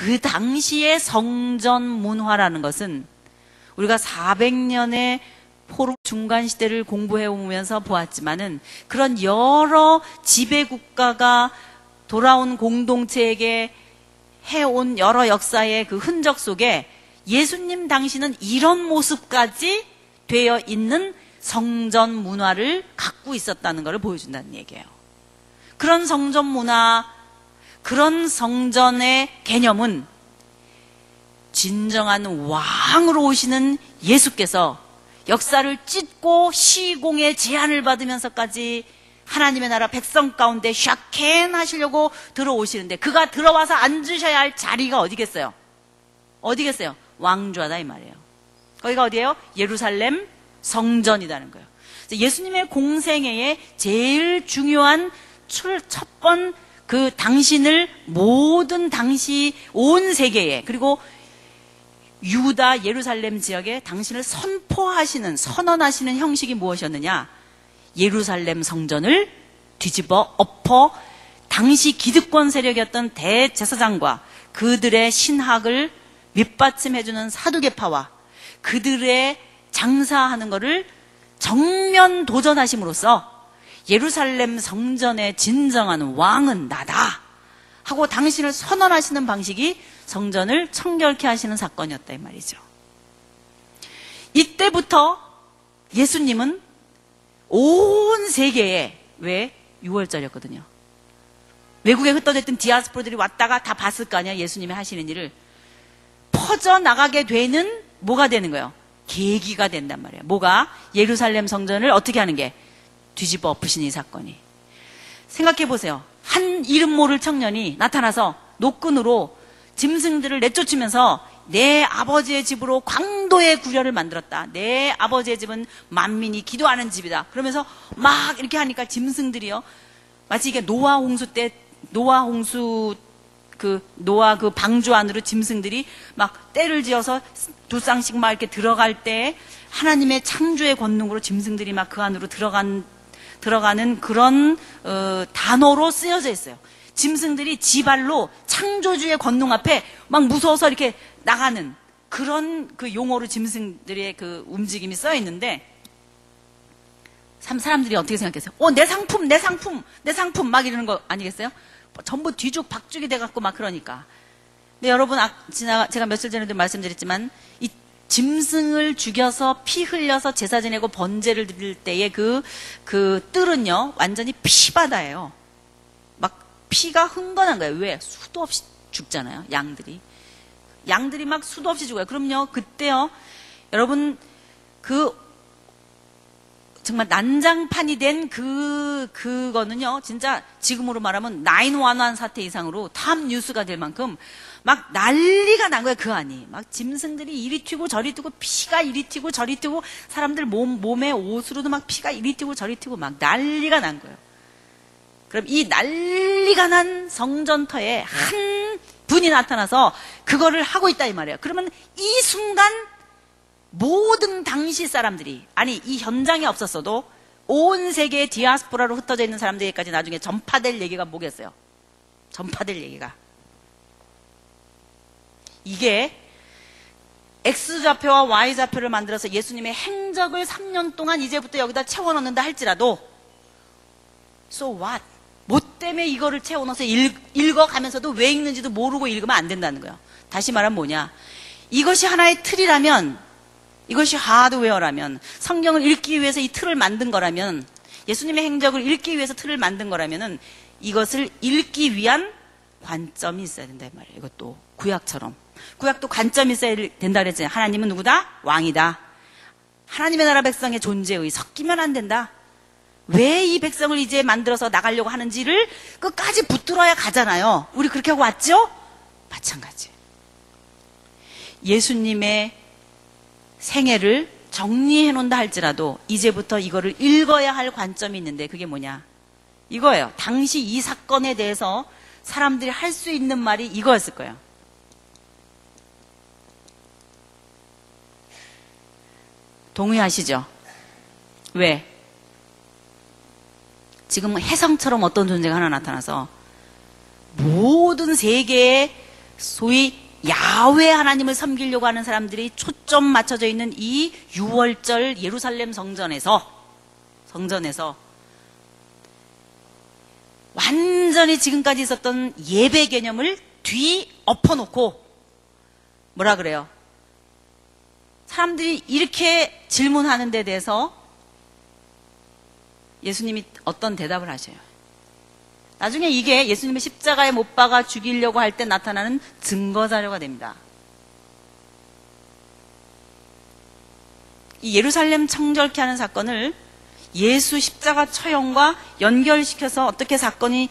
그 당시의 성전 문화라는 것은 우리가 400년의 포로 중간 시대를 공부해 오면서 보았지만은 그런 여러 지배 국가가 돌아온 공동체에게 해온 여러 역사의 그 흔적 속에 예수님 당시는 이런 모습까지 되어 있는 성전 문화를 갖고 있었다는 것을 보여준다는 얘기예요. 그런 성전 문화, 그런 성전의 개념은 진정한 왕으로 오시는 예수께서 역사를 찢고 시공의 제한을 받으면서까지 하나님의 나라 백성 가운데 샤켄 하시려고 들어오시는데, 그가 들어와서 앉으셔야 할 자리가 어디겠어요? 어디겠어요? 왕좌다 이 말이에요. 거기가 어디예요? 예루살렘 성전이라는 거예요. 예수님의 공생애의 제일 중요한 첫 번 그 당신을 모든 당시 온 세계에, 그리고 유다 예루살렘 지역에 당신을 선언하시는 형식이 무엇이었느냐? 예루살렘 성전을 뒤집어 엎어 당시 기득권 세력이었던 대제사장과 그들의 신학을 밑받침해주는 사두개파와 그들의 장사하는 것을 정면 도전하심으로써 예루살렘 성전의 진정한 왕은 나다 하고 당신을 선언하시는 방식이 성전을 청결케 하시는 사건이었다 이 말이죠. 이때부터 예수님은 온 세계에, 왜? 6월절이었거든요. 외국에 흩어졌던 디아스포라들이 왔다가 다 봤을 거 아니야, 예수님이 하시는 일을. 퍼져나가게 되는 뭐가 되는 거예요? 계기가 된단 말이에요. 뭐가? 예루살렘 성전을 어떻게 하는 게? 뒤집어 엎으시는 이 사건이. 생각해 보세요. 한 이름 모를 청년이 나타나서 노끈으로 짐승들을 내쫓으면서 내 아버지의 집으로 광도의 구려를 만들었다. 내 아버지의 집은 만민이 기도하는 집이다. 그러면서 막 이렇게 하니까 짐승들이요, 마치 이게 노아 홍수 때 노아 그 방주 안으로 짐승들이 막 떼를 지어서 두 쌍씩 막 이렇게 들어갈 때 하나님의 창조의 권능으로 짐승들이 막 그 안으로 들어가는 그런 단어로 쓰여져 있어요. 짐승들이 지발로 창조주의 권능 앞에 막 무서워서 이렇게 나가는 그런 그 용어로 짐승들의 그 움직임이 써 있는데, 사람들이 어떻게 생각했어요? 내 상품 막 이러는 거 아니겠어요? 전부 뒤죽박죽이 돼갖고 막 그러니까. 근데 여러분, 제가 며칠 전에도 말씀드렸지만, 이 짐승을 죽여서 피 흘려서 제사 지내고 번제를 드릴 때의 그 뜰은요, 완전히 피바다예요. 막 피가 흥건한 거예요. 왜? 수도 없이 죽잖아요, 양들이 막 수도 없이 죽어요. 그럼요, 그때요, 여러분, 정말 난장판이 된 그거는요, 진짜 지금으로 말하면 911 사태 이상으로 탑 뉴스가 될 만큼 막 난리가 난 거예요, 그 안이. 막 짐승들이 이리 튀고 저리 튀고, 피가 이리 튀고 저리 튀고, 사람들 몸에 옷으로도 막 피가 이리 튀고 저리 튀고 막 난리가 난 거예요. 그럼 이 난리가 난 성전터에 한 분이 나타나서 그거를 하고 있다 이 말이에요. 그러면 이 순간 모든 당시 사람들이, 아니 이 현장에 없었어도 온 세계의 디아스포라로 흩어져 있는 사람들에게까지 나중에 전파될 얘기가 뭐겠어요? 전파될 얘기가, 이게 X좌표와 Y좌표를 만들어서 예수님의 행적을 3년 동안 이제부터 여기다 채워넣는다 할지라도 So what? 뭐 때문에 이거를 채워넣어서 읽어가면서도 왜 읽는지도 모르고 읽으면 안 된다는 거예요. 다시 말하면 뭐냐, 이것이 하나의 틀이라면, 이것이 하드웨어라면, 성경을 읽기 위해서 이 틀을 만든 거라면, 예수님의 행적을 읽기 위해서 틀을 만든 거라면은 이것을 읽기 위한 관점이 있어야 된다 이 말이에요. 이것도 구약처럼. 구약도 관점이 있어야 된다 그랬잖아요. 하나님은 누구다? 왕이다. 하나님의 나라 백성의 존재의 섞이면 안 된다. 왜 이 백성을 이제 만들어서 나가려고 하는지를 끝까지 붙들어야 가잖아요. 우리 그렇게 하고 왔죠? 마찬가지. 예수님의 생애를 정리해 놓는다 할지라도 이제부터 이거를 읽어야 할 관점이 있는데, 그게 뭐냐? 이거예요. 당시 이 사건에 대해서 사람들이 할 수 있는 말이 이거였을 거예요. 동의하시죠? 왜? 지금 혜성처럼 어떤 존재가 하나 나타나서 모든 세계의 소위 야훼 하나님을 섬기려고 하는 사람들이 초점 맞춰져 있는 이 6월절 예루살렘 성전에서 완전히 지금까지 있었던 예배 개념을 뒤엎어놓고 뭐라 그래요? 사람들이 이렇게 질문하는 데 대해서 예수님이 어떤 대답을 하셔요? 나중에 이게 예수님의 십자가에 못 박아 죽이려고 할 때 나타나는 증거 자료가 됩니다. 이 예루살렘 청절케 하는 사건을 예수 십자가 처형과 연결시켜서 어떻게 사건의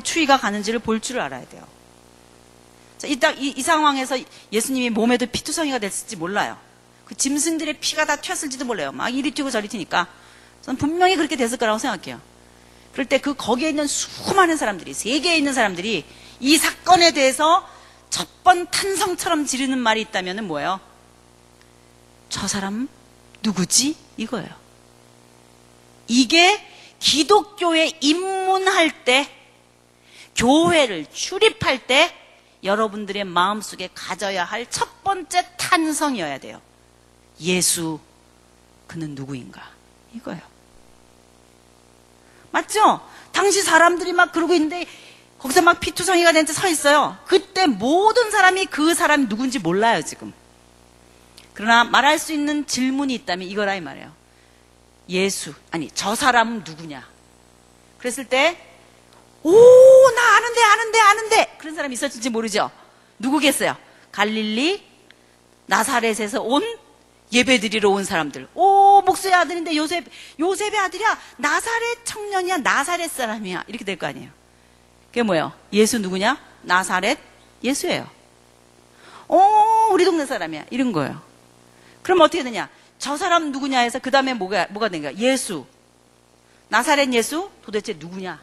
추이가 가는지를 볼 줄을 알아야 돼요. 자, 이 상황에서 예수님이 몸에도 피투성이가 됐을지 몰라요. 그 짐승들의 피가 다 튀었을지도 몰라요. 막 이리 튀고 저리 튀니까. 저는 분명히 그렇게 됐을 거라고 생각해요. 그럴 때 그 거기에 있는 수많은 사람들이, 세계에 있는 사람들이 이 사건에 대해서 첫 번 탄성처럼 지르는 말이 있다면 뭐예요? 저 사람 누구지? 이거예요. 이게 기독교에 입문할 때, 교회를 출입할 때 여러분들의 마음속에 가져야 할 첫 번째 탄성이어야 돼요. 예수, 그는 누구인가? 이거예요. 맞죠? 당시 사람들이 막 그러고 있는데 거기서 막 피투성이가 된 채 서 있어요. 그때 모든 사람이 그 사람이 누군지 몰라요, 지금. 그러나 말할 수 있는 질문이 있다면 이거라 이 말이에요. 예수, 아니 저 사람은 누구냐? 그랬을 때 오, 나 아는데 그런 사람이 있었을지 모르죠. 누구겠어요? 갈릴리, 나사렛에서 온 예배드리러 온 사람들. 오, 목수의 아들인데 요셉의 아들이야. 나사렛 청년이야. 나사렛 사람이야. 이렇게 될 거 아니에요. 그게 뭐예요? 예수 누구냐? 나사렛 예수예요. 오, 우리 동네 사람이야. 이런 거예요. 그럼 어떻게 되냐? 저 사람 누구냐 해서 그 다음에 뭐가 된 거야? 예수. 나사렛 예수? 도대체 누구냐?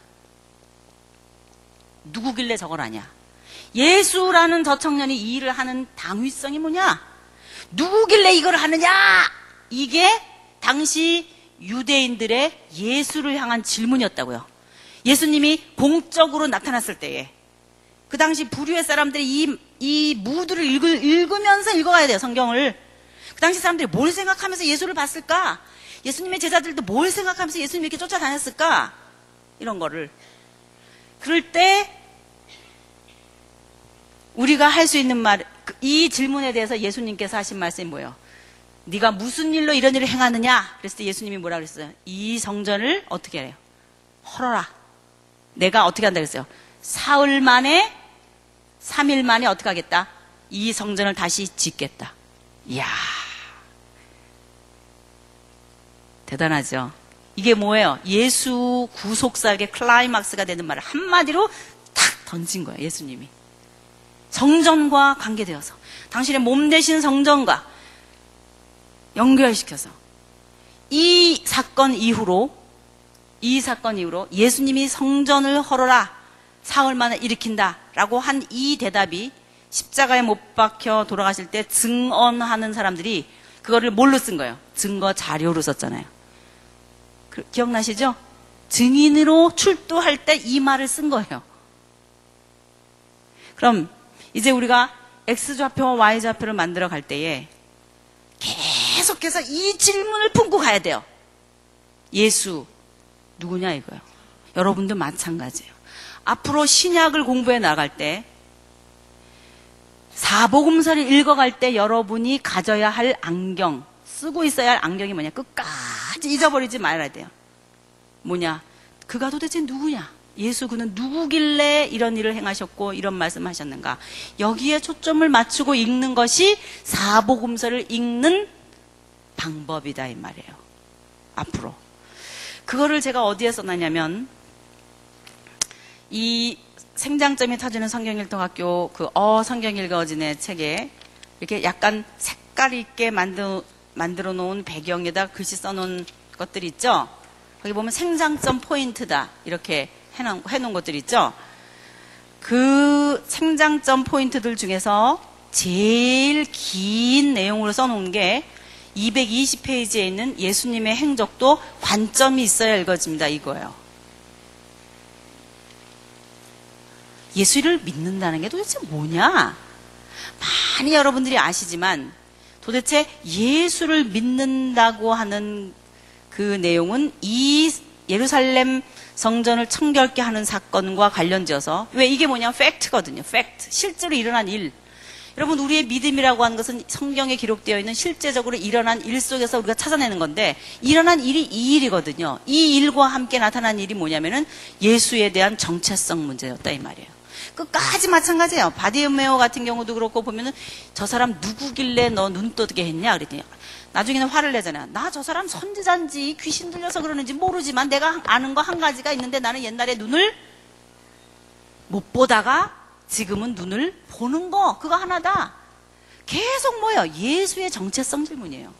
누구길래 저걸 하냐? 예수라는 저 청년이 이 일을 하는 당위성이 뭐냐? 누구길래 이걸 하느냐? 이게 당시 유대인들의 예수를 향한 질문이었다고요. 예수님이 공적으로 나타났을 때에 그 당시 부류의 사람들이 이 무드를 읽으면서 읽어가야 돼요, 성경을. 그 당시 사람들이 뭘 생각하면서 예수를 봤을까? 예수님의 제자들도 뭘 생각하면서 예수님 이렇게 쫓아다녔을까? 이런 거를. 그럴 때 우리가 할 수 있는 말, 이 질문에 대해서 예수님께서 하신 말씀이 뭐예요? 네가 무슨 일로 이런 일을 행하느냐? 그랬을 때 예수님이 뭐라 그랬어요? 이 성전을 어떻게 해요? 헐어라. 내가 어떻게 한다 그랬어요? 사흘 만에, 3일 만에 어떻게 하겠다? 이 성전을 다시 짓겠다. 이야, 대단하죠? 이게 뭐예요? 예수 구속사역의 클라이막스가 되는 말을 한마디로 탁 던진 거예요, 예수님이. 성전과 관계되어서 당신의 몸 대신 성전과 연결시켜서 이 사건 이후로 예수님이 성전을 헐어라, 사흘 만에 일으킨다 라고 한 이 대답이 십자가에 못 박혀 돌아가실 때 증언하는 사람들이 그거를 뭘로 쓴 거예요? 증거 자료로 썼잖아요. 기억나시죠? 증인으로 출두할 때 이 말을 쓴 거예요. 그럼 이제 우리가 X좌표와 Y좌표를 만들어 갈 때에 계속해서 이 질문을 품고 가야 돼요. 예수 누구냐 이거예요. 여러분도 마찬가지예요. 앞으로 신약을 공부해 나갈 때, 사복음서를 읽어갈 때 여러분이 가져야 할 안경, 쓰고 있어야 할 안경이 뭐냐? 끝까지 잊어버리지 말아야 돼요. 뭐냐? 그가 도대체 누구냐? 예수 그는 누구길래 이런 일을 행하셨고 이런 말씀하셨는가? 여기에 초점을 맞추고 읽는 것이 사복음서를 읽는 방법이다 이 말이에요. 앞으로. 그거를 제가 어디에 써놨냐면 이 생장점이 터지는 성경일통학교 그 성경 읽어진의 책에 이렇게 약간 색깔 있게 만들어 놓은 배경에다 글씨 써놓은 것들이 있죠. 거기 보면 생장점 포인트다 이렇게 해놓은 것들이 있죠. 그 생장점 포인트들 중에서 제일 긴 내용으로 써놓은 게 220페이지에 있는 예수님의 행적도 관점이 있어야 읽어집니다. 이거예요. 예수를 믿는다는 게 도대체 뭐냐? 많이 여러분들이 아시지만 도대체 예수를 믿는다고 하는 그 내용은 이 예루살렘 성전을 청결케 하는 사건과 관련지어서, 왜 이게 뭐냐면 팩트거든요. 팩트. 실제로 일어난 일. 여러분, 우리의 믿음이라고 하는 것은 성경에 기록되어 있는 실제적으로 일어난 일 속에서 우리가 찾아내는 건데, 일어난 일이 이 일이거든요. 이 일과 함께 나타난 일이 뭐냐면은 예수에 대한 정체성 문제였다 이 말이에요. 끝까지 마찬가지예요. 바디메오 같은 경우도 그렇고 보면은 저 사람 누구길래 너 눈 뜨게 했냐 그랬더니 나중에는 화를 내잖아요. 나 저 사람 선지자인지 귀신 들려서 그러는지 모르지만 내가 아는 거 한 가지가 있는데 나는 옛날에 눈을 못 보다가 지금은 눈을 보는 거, 그거 하나다. 계속 뭐예요? 예수의 정체성 질문이에요.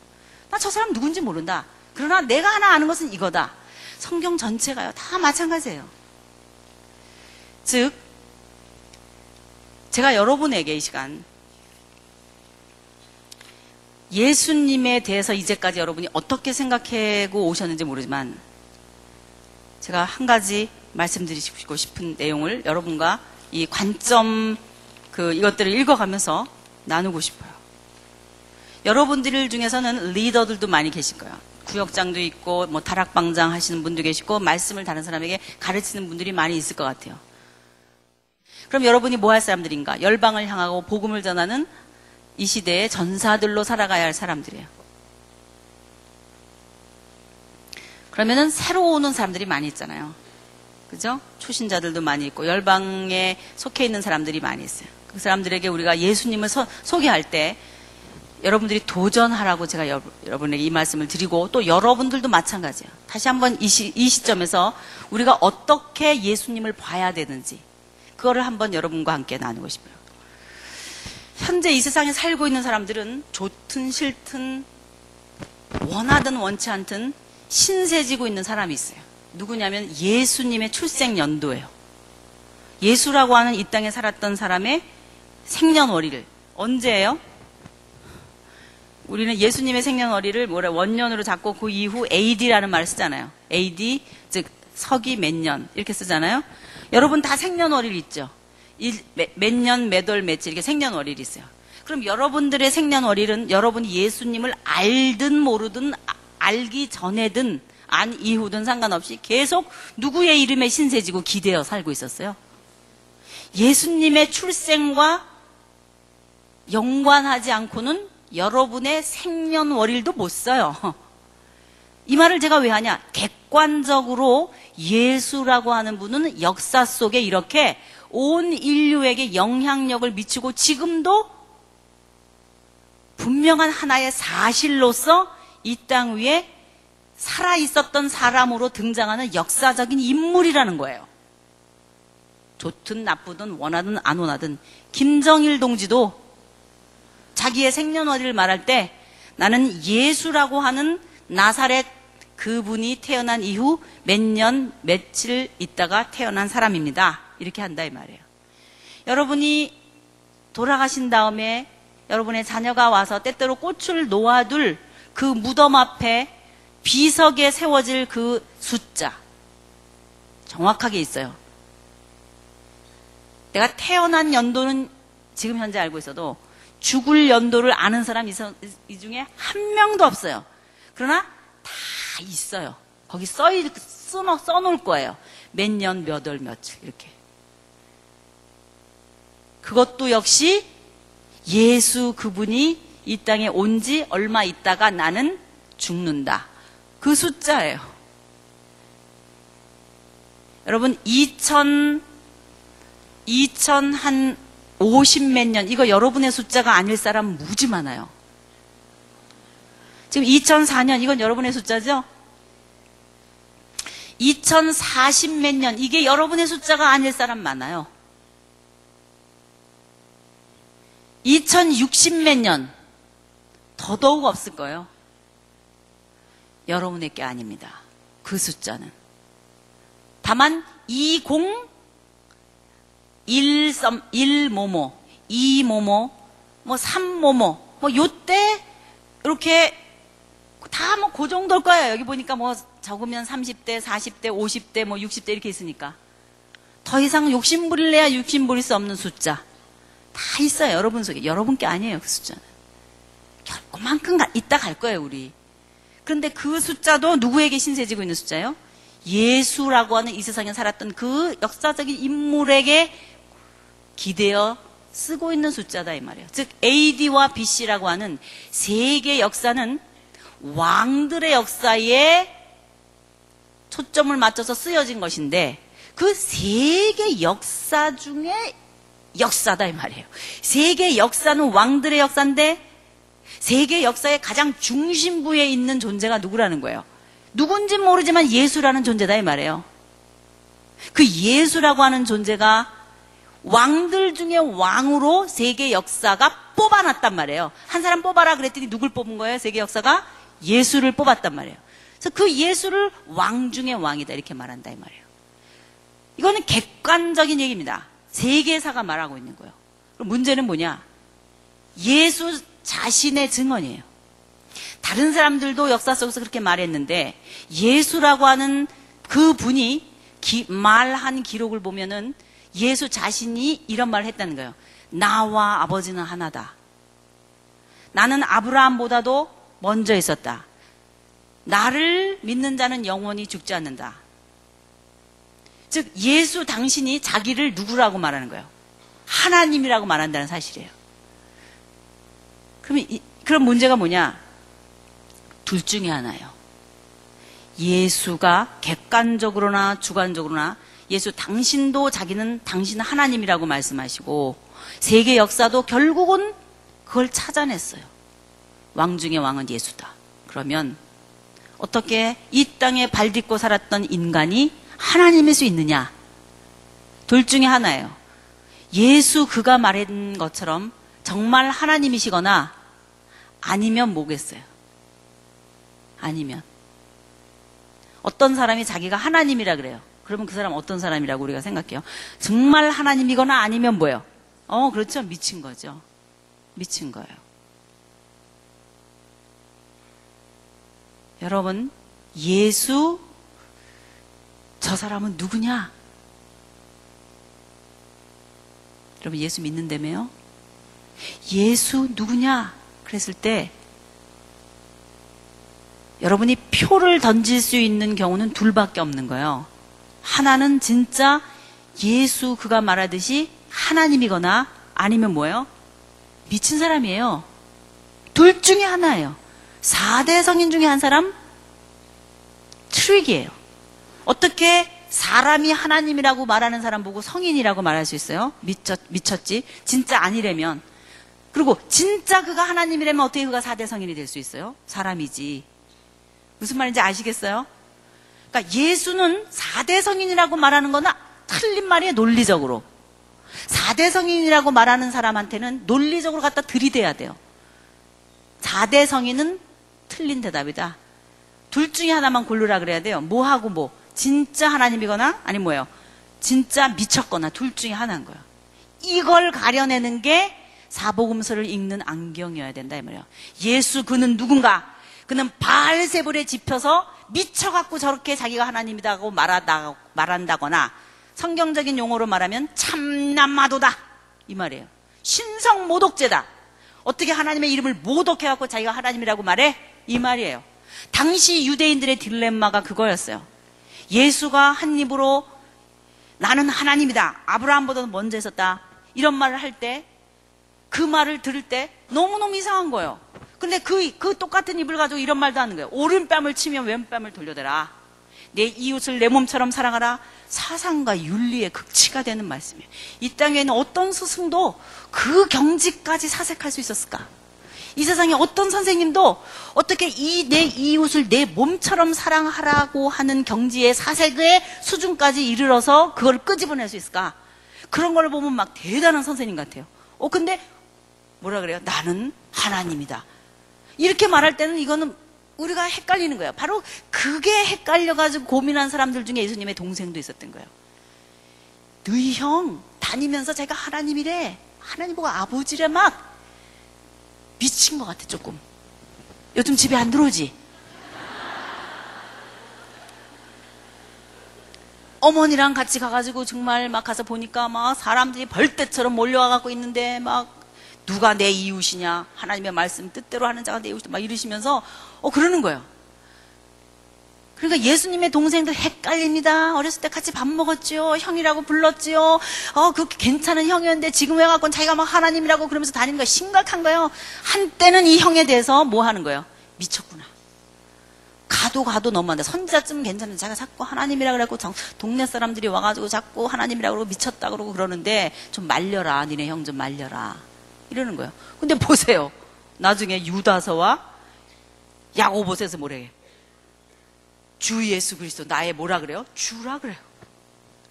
나 저 사람 누군지 모른다. 그러나 내가 하나 아는 것은 이거다. 성경 전체가요. 다 마찬가지예요. 즉 제가 여러분에게 이 시간 예수님에 대해서 이제까지 여러분이 어떻게 생각하고 오셨는지 모르지만 제가 한 가지 말씀드리고 싶은 내용을 여러분과 이 관점 이것들을 읽어가면서 나누고 싶어요. 여러분들 중에서는 리더들도 많이 계실 거예요. 구역장도 있고 뭐 다락방장 하시는 분도 계시고 말씀을 다른 사람에게 가르치는 분들이 많이 있을 것 같아요. 그럼 여러분이 뭐 할 사람들인가? 열방을 향하고 복음을 전하는 이 시대의 전사들로 살아가야 할 사람들이에요. 그러면은 새로 오는 사람들이 많이 있잖아요. 그죠? 초신자들도 많이 있고 열방에 속해 있는 사람들이 많이 있어요. 그 사람들에게 우리가 예수님을 소개할 때 여러분들이 도전하라고 제가 여러분에게 이 말씀을 드리고, 또 여러분들도 마찬가지예요. 다시 한번 이 시점에서 우리가 어떻게 예수님을 봐야 되는지 그거를 한번 여러분과 함께 나누고 싶어요. 현재 이 세상에 살고 있는 사람들은 좋든 싫든 원하든 원치 않든 신세지고 있는 사람이 있어요. 누구냐면 예수님의 출생 연도예요. 예수라고 하는 이 땅에 살았던 사람의 생년월일을 언제예요? 우리는 예수님의 생년월일을 원년으로 잡고 그 이후 AD라는 말을 쓰잖아요. AD 즉 서기 몇 년 이렇게 쓰잖아요. 여러분 다 생년월일 있죠? 몇 년, 몇 월, 며칠 이렇게 생년월일이 있어요. 그럼 여러분들의 생년월일은 여러분이 예수님을 알든 모르든 알기 전에든 안 이후든 상관없이 계속 누구의 이름에 신세지고 기대어 살고 있었어요. 예수님의 출생과 연관하지 않고는 여러분의 생년월일도 못 써요. 이 말을 제가 왜 하냐? 객관적으로 예수라고 하는 분은 역사 속에 이렇게 온 인류에게 영향력을 미치고 지금도 분명한 하나의 사실로서 이 땅 위에 살아있었던 사람으로 등장하는 역사적인 인물이라는 거예요. 좋든 나쁘든 원하든 안 원하든 김정일 동지도 자기의 생년월일을 말할 때 나는 예수라고 하는 나사렛 그분이 태어난 이후 몇 년 며칠 있다가 태어난 사람입니다. 이렇게 한다 이 말이에요. 여러분이 돌아가신 다음에 여러분의 자녀가 와서 때때로 꽃을 놓아둘 그 무덤 앞에 비석에 세워질 그 숫자 정확하게 있어요. 내가 태어난 연도는 지금 현재 알고 있어도 죽을 연도를 아는 사람 이 중에 한 명도 없어요. 그러나 다 있어요. 거기 써놓을 거예요. 몇 년, 몇 월, 며칠 이렇게. 그것도 역시 예수 그분이 이 땅에 온 지 얼마 있다가 나는 죽는다. 그 숫자예요. 여러분 2000 한 50 몇 년 이거 여러분의 숫자가 아닐 사람 무지 많아요. 지금 2004년 이건 여러분의 숫자죠? 2040 몇 년 이게 여러분의 숫자가 아닐 사람 많아요. 2060 몇 년 더더욱 없을 거예요. 여러분의 게 아닙니다. 그 숫자는. 다만 1 뭐뭐, 2 뭐뭐, 뭐 3 뭐뭐, 뭐 요때 이렇게 다 뭐 그 정도일 거예요. 여기 보니까 뭐 적으면 30대, 40대, 50대, 뭐 60대 이렇게 있으니까. 더 이상 욕심부릴 내야 욕심부릴 수 없는 숫자. 다 있어요. 여러분 속에. 여러분 게 아니에요. 그 숫자는. 그만큼 이따 갈 거예요. 우리. 그런데 그 숫자도 누구에게 신세지고 있는 숫자예요? 예수라고 하는 이 세상에 살았던 그 역사적인 인물에게 기대어 쓰고 있는 숫자다 이 말이에요. 즉 AD와 BC라고 하는 세계 역사는 왕들의 역사에 초점을 맞춰서 쓰여진 것인데 그 세계 역사 중에 역사다 이 말이에요. 세계 역사는 왕들의 역사인데 세계 역사의 가장 중심부에 있는 존재가 누구라는 거예요. 누군지 모르지만 예수라는 존재다 이 말이에요. 그 예수라고 하는 존재가 왕들 중에 왕으로 세계 역사가 뽑아놨단 말이에요. 한 사람 뽑아라 그랬더니 누굴 뽑은 거예요? 세계 역사가 예수를 뽑았단 말이에요. 그래서 그 예수를 왕 중에 왕이다 이렇게 말한다 이 말이에요. 이거는 객관적인 얘기입니다. 세계사가 말하고 있는 거예요. 그럼 문제는 뭐냐? 예수 자신의 증언이에요. 다른 사람들도 역사 속에서 그렇게 말했는데 예수라고 하는 그 분이 말한 기록을 보면은 예수 자신이 이런 말을 했다는 거예요. 나와 아버지는 하나다. 나는 아브라함보다도 먼저 있었다. 나를 믿는 자는 영원히 죽지 않는다. 즉 예수 당신이 자기를 누구라고 말하는 거예요? 하나님이라고 말한다는 사실이에요. 그럼 문제가 뭐냐? 둘 중에 하나예요. 예수가 객관적으로나 주관적으로나 예수 당신도 자기는 당신은 하나님이라고 말씀하시고 세계 역사도 결국은 그걸 찾아냈어요. 왕 중에 왕은 예수다. 그러면 어떻게 이 땅에 발 딛고 살았던 인간이 하나님일 수 있느냐? 둘 중에 하나예요. 예수 그가 말한 것처럼 정말 하나님이시거나 아니면 뭐겠어요? 아니면 어떤 사람이 자기가 하나님이라 그래요. 그러면 그 사람 어떤 사람이라고 우리가 생각해요? 정말 하나님이거나 아니면 뭐예요? 그렇죠. 미친 거죠. 미친 거예요. 여러분, 예수 저 사람은 누구냐? 여러분 예수 믿는다며요? 예수 누구냐? 그랬을 때 여러분이 표를 던질 수 있는 경우는 둘밖에 없는 거예요. 하나는 진짜 예수 그가 말하듯이 하나님이거나 아니면 뭐예요? 미친 사람이에요. 둘 중에 하나예요. 4대 성인 중에 한 사람? 트릭이에요. 어떻게 사람이 하나님이라고 말하는 사람 보고 성인이라고 말할 수 있어요? 미쳤지? 진짜 아니라면. 그리고 진짜 그가 하나님이라면 어떻게 그가 4대 성인이 될 수 있어요? 사람이지. 무슨 말인지 아시겠어요? 그러니까 예수는 4대 성인이라고 말하는 거는 틀린 말이에요. 논리적으로. 4대 성인이라고 말하는 사람한테는 논리적으로 갖다 들이대야 돼요. 4대 성인은 틀린 대답이다. 둘 중에 하나만 고르라 그래야 돼요. 뭐하고 뭐. 진짜 하나님이거나 아니면 뭐예요? 진짜 미쳤거나 둘 중에 하나인 거예요. 이걸 가려내는 게 사복음서를 읽는 안경이어야 된다 이 말이에요. 예수 그는 누군가? 그는 바알세불에 집혀서 미쳐갖고 저렇게 자기가 하나님이라고 말한다거나 성경적인 용어로 말하면 참남마도다 이 말이에요. 신성모독죄다. 어떻게 하나님의 이름을 모독해갖고 자기가 하나님이라고 말해? 이 말이에요. 당시 유대인들의 딜레마가 그거였어요. 예수가 한 입으로 나는 하나님이다. 아브라함보다도 먼저 있었다. 이런 말을 할 때 그 말을 들을 때 너무너무 이상한 거예요. 근데 그 똑같은 입을 가지고 이런 말도 하는 거예요. 오른뺨을 치면 왼뺨을 돌려대라. 내 이웃을 내 몸처럼 사랑하라. 사상과 윤리의 극치가 되는 말씀이에요. 이 땅에는 어떤 스승도 그 경지까지 사색할 수 있었을까? 이 세상에 어떤 선생님도 어떻게 내 이웃을 내 몸처럼 사랑하라고 하는 경지의 사색의 수준까지 이르러서 그걸 끄집어낼 수 있을까? 그런 걸 보면 막 대단한 선생님 같아요. 근데 뭐라 그래요? 나는 하나님이다. 이렇게 말할 때는 이거는 우리가 헷갈리는 거예요. 바로 그게 헷갈려가지고 고민한 사람들 중에 예수님의 동생도 있었던 거예요. 너희 형 다니면서 제가 하나님이래. 하나님 보고 아버지래 막 미친 것 같아 조금. 요즘 집에 안 들어오지? 어머니랑 같이 가가지고 정말 막 가서 보니까 막 사람들이 벌떼처럼 몰려와갖고 있는데 막 누가 내 이웃이냐, 하나님의 말씀 뜻대로 하는 자가 내 이웃이다 막 이러시면서 그러는 거예요. 그러니까 예수님의 동생들 헷갈립니다. 어렸을 때 같이 밥 먹었죠. 형이라고 불렀죠. 그 괜찮은 형이었는데 지금 와갖고 자기가 막 하나님이라고 그러면서 다니는 거 심각한 거예요. 한때는 이 형에 대해서 뭐 하는 거예요? 미쳤구나. 가도 너무한다. 선지자쯤 괜찮은데 자기가 자꾸 하나님이라 그래갖고 동네 사람들이 와가지고 자꾸 하나님이라 그러고 미쳤다 그러고 그러는데 좀 말려라. 니네 형 좀 말려라. 이러는 거예요. 근데 보세요. 나중에 유다서와 야고보서에서 뭐래? 주 예수 그리스도 나의 뭐라 그래요? 주라 그래요.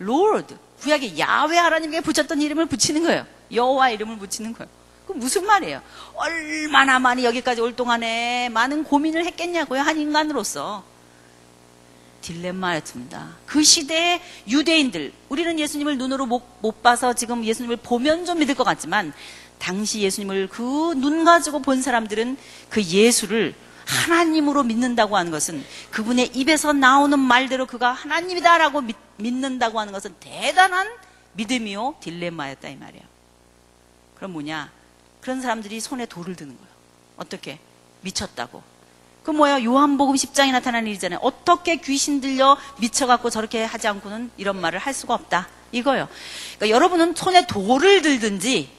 Lord. 구약에 야훼 하나님께 붙였던 이름을 붙이는 거예요. 여호와 이름을 붙이는 거예요. 그 무슨 말이에요? 얼마나 많이 여기까지 올 동안에 많은 고민을 했겠냐고요. 한 인간으로서. 딜레마였습니다. 그 시대의 유대인들, 우리는 예수님을 눈으로 못 봐서 지금 예수님을 보면 좀 믿을 것 같지만 당시 예수님을 그 눈 가지고 본 사람들은 그 예수를 하나님으로 믿는다고 하는 것은, 그분의 입에서 나오는 말대로 그가 하나님이다라고 믿는다고 하는 것은 대단한 믿음이요 딜레마였다 이 말이에요. 그럼 뭐냐? 그런 사람들이 손에 돌을 드는 거예요. 어떻게? 미쳤다고. 그 뭐예요? 요한복음 10장에 나타나는 일이잖아요. 어떻게 귀신 들려 미쳐갖고 저렇게 하지 않고는 이런 말을 할 수가 없다. 이거예요. 그러니까 여러분은 손에 돌을 들든지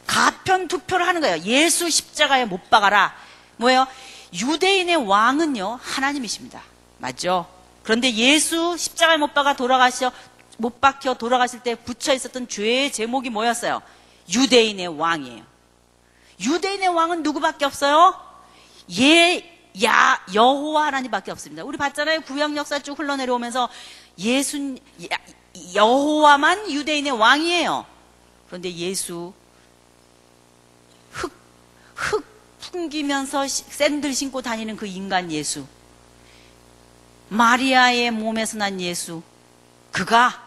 가편투표를 하는 거예요. 예수 십자가에 못 박아라. 뭐예요? 유대인의 왕은요 하나님이십니다. 맞죠? 그런데 예수 십자가에 못 박혀 돌아가실 때 붙여 있었던 죄의 제목이 뭐였어요? 유대인의 왕이에요. 유대인의 왕은 누구밖에 없어요? 여호와 하나님밖에 없습니다. 우리 봤잖아요. 구약 역사 쭉 흘러내려오면서 여호와만 유대인의 왕이에요. 그런데 예수 흙 풍기면서 샌들 신고 다니는 그 인간 예수, 마리아의 몸에서 난 예수, 그가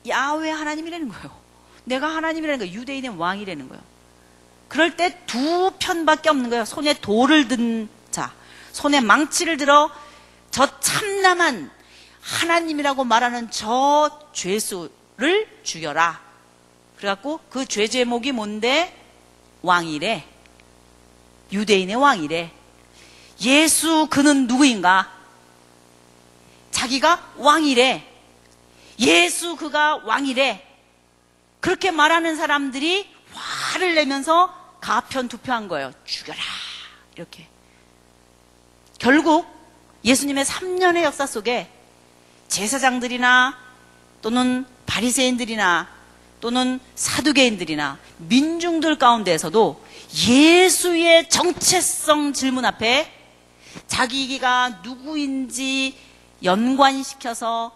야훼 하나님이라는 거예요. 내가 하나님이라는 거예요. 유대인의 왕이라는 거예요. 그럴 때 두 편밖에 없는 거예요. 손에 돌을 든 자, 손에 망치를 들어 저 참남한 하나님이라고 말하는 저 죄수를 죽여라. 그래갖고 그 죄 제목이 뭔데? 왕이래. 유대인의 왕이래. 예수 그는 누구인가? 자기가 왕이래. 예수 그가 왕이래. 그렇게 말하는 사람들이 화를 내면서 가편투표한 거예요. 죽여라. 이렇게. 결국 예수님의 3년의 역사 속에 제사장들이나 또는 바리새인들이나 또는 사두개인들이나 민중들 가운데에서도 예수의 정체성 질문 앞에 자기가 누구인지 연관시켜서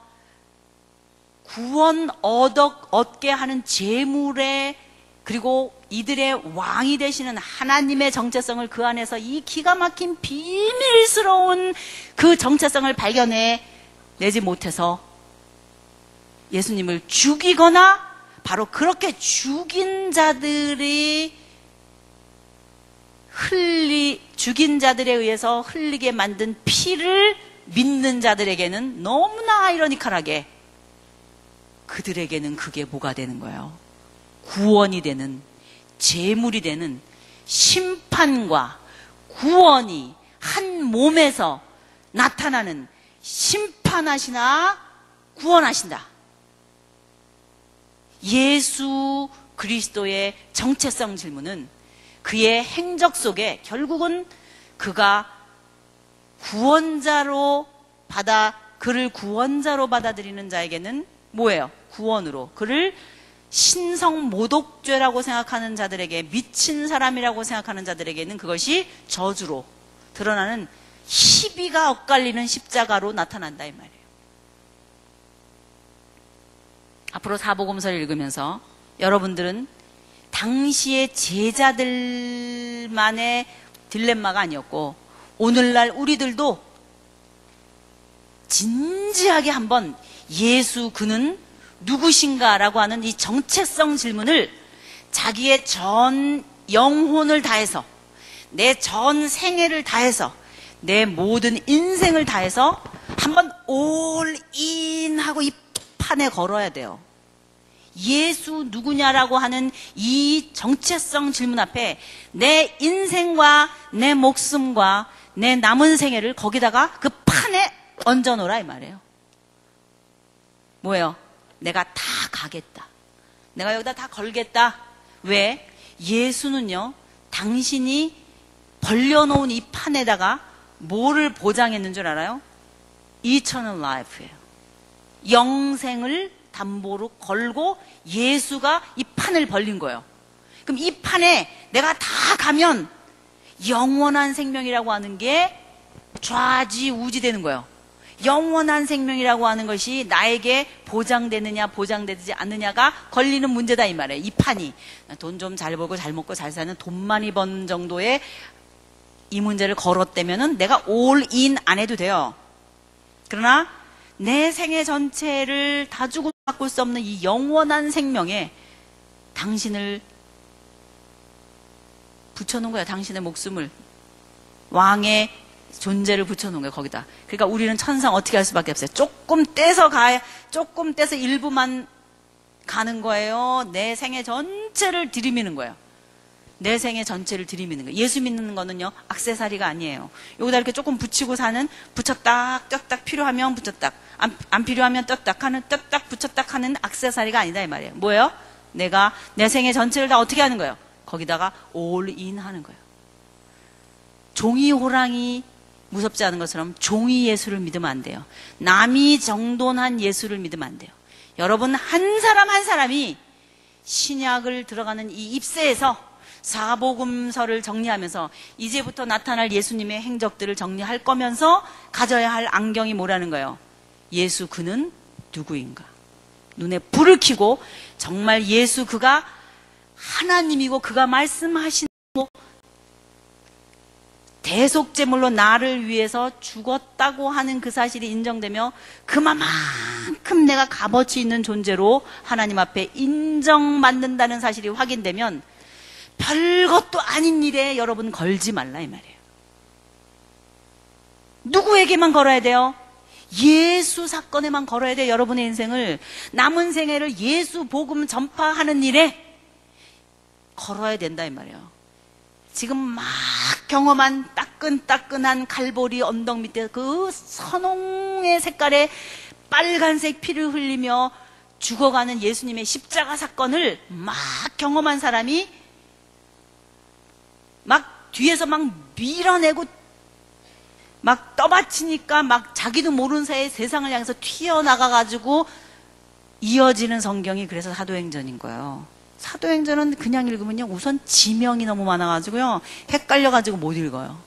구원 얻게 하는 재물에, 그리고 이들의 왕이 되시는 하나님의 정체성을 그 안에서 이 기가 막힌 비밀스러운 그 정체성을 발견해 내지 못해서 예수님을 죽이거나, 바로 그렇게 죽인 자들에 의해서 흘리게 만든 피를 믿는 자들에게는 너무나 아이러니컬하게 그들에게는 그게 뭐가 되는 거예요? 구원이 되는, 제물이 되는, 심판과 구원이 한 몸에서 나타나는, 심판하시나 구원하신다. 예수 그리스도의 정체성 질문은 그의 행적 속에 결국은 그가 그를 구원자로 받아들이는 자에게는 뭐예요? 구원으로. 그를 신성 모독죄라고 생각하는 자들에게, 미친 사람이라고 생각하는 자들에게는 그것이 저주로 드러나는 희비가 엇갈리는 십자가로 나타난다 이 말이에요. 앞으로 사복음서를 읽으면서 여러분들은 당시의 제자들만의 딜레마가 아니었고, 오늘날 우리들도 진지하게 한번 예수 그는 누구신가라고 하는 이 정체성 질문을 자기의 전 영혼을 다해서, 내 전 생애를 다해서, 내 모든 인생을 다해서 한번 올인하고 이 판에 걸어야 돼요. 예수 누구냐라고 하는 이 정체성 질문 앞에 내 인생과 내 목숨과 내 남은 생애를 거기다가 그 판에 얹어놓으라 이 말이에요. 뭐예요? 내가 다 가겠다. 내가 여기다 다 걸겠다. 왜? 예수는요, 당신이 벌려놓은 이 판에다가 뭐를 보장했는 줄 알아요? Eternal life예요. 영생을 담보로 걸고 예수가 이 판을 벌린 거예요. 그럼 이 판에 내가 다 가면 영원한 생명이라고 하는 게 좌지우지 되는 거예요. 영원한 생명이라고 하는 것이 나에게 보장되느냐 보장되지 않느냐가 걸리는 문제다 이 말이에요. 이 판이 돈 좀 잘 벌고 잘 먹고 잘 사는 돈 많이 번 정도의 이 문제를 걸었다면은 내가 올인 안 해도 돼요. 그러나 내 생애 전체를 다 주고 바꿀 수 없는 이 영원한 생명에 당신을 붙여놓은 거야. 당신의 목숨을, 왕의 존재를 붙여놓은 거예요. 거기다. 그러니까 우리는 천상 어떻게 할 수밖에 없어요. 조금 떼서 일부만 가는 거예요. 내 생애 전체를 들이미는 거예요. 내 생애 전체를 들이미는 거예요. 예수 믿는 거는요, 액세서리가 아니에요. 여기다 이렇게 조금 붙이고 사는, 붙였딱 떴딱, 필요하면 붙였딱, 안 필요하면 떴딱 하는, 떴딱 붙였딱 하는 액세서리가 아니다 이 말이에요. 뭐예요? 내가 내 생애 전체를 다 어떻게 하는 거예요? 거기다가 올인 하는 거예요. 종이 호랑이 무섭지 않은 것처럼 종이 예수를 믿으면 안 돼요. 남이 정돈한 예수를 믿으면 안 돼요. 여러분 한 사람 한 사람이 신약을 들어가는 이 입세에서 사복음서를 정리하면서 이제부터 나타날 예수님의 행적들을 정리할 거면서 가져야 할 안경이 뭐라는 거예요? 예수 그는 누구인가? 눈에 불을 켜고 정말 예수 그가 하나님이고 그가 말씀하신 대속제물로 나를 위해서 죽었다고 하는 그 사실이 인정되며 그만큼 내가 값어치 있는 존재로 하나님 앞에 인정받는다는 사실이 확인되면 별것도 아닌 일에 여러분 걸지 말라 이 말이에요. 누구에게만 걸어야 돼요? 예수 사건에만 걸어야 돼요. 여러분의 인생을, 남은 생애를 예수 복음 전파하는 일에 걸어야 된다 이 말이에요. 지금 막 경험한 따끈따끈한 갈보리 언덕 밑에 그 선홍의 색깔의 빨간색 피를 흘리며 죽어가는 예수님의 십자가 사건을 막 경험한 사람이 막 뒤에서 막 밀어내고 막 떠받치니까 막 자기도 모르는 사이에 세상을 향해서 튀어나가가지고 이어지는 성경이 그래서 사도행전인 거예요. 사도행전은 그냥 읽으면요, 우선 지명이 너무 많아가지고요, 헷갈려가지고 못 읽어요.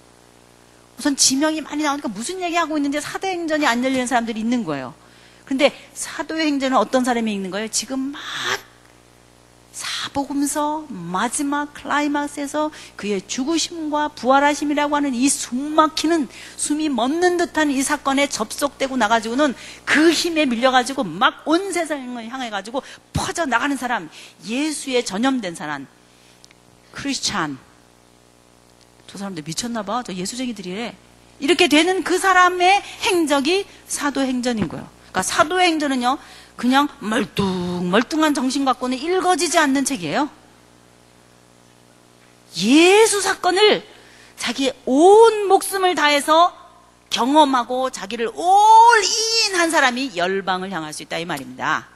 우선 지명이 많이 나오니까 무슨 얘기하고 있는데 사도행전이 안 열리는 사람들이 있는 거예요. 근데 사도행전은 어떤 사람이 읽는 거예요? 지금 막 사복음서 마지막 클라이막스에서 그의 죽으심과 부활하심이라고 하는 이 숨막히는, 숨이 멎는 듯한 이 사건에 접속되고 나가지고는 그 힘에 밀려가지고 막 온 세상을 향해가지고 퍼져나가는 사람, 예수에 전염된 사람, 크리스찬. 저 사람들 미쳤나봐. 저 예수쟁이들이래. 이렇게 되는 그 사람의 행적이 사도행전인 거예요. 그러니까 사도행전은요, 그냥 멀뚱멀뚱한 정신 갖고는 읽어지지 않는 책이에요. 예수 사건을 자기의 온 목숨을 다해서 경험하고 자기를 올인한 사람이 열방을 향할 수 있다 이 말입니다.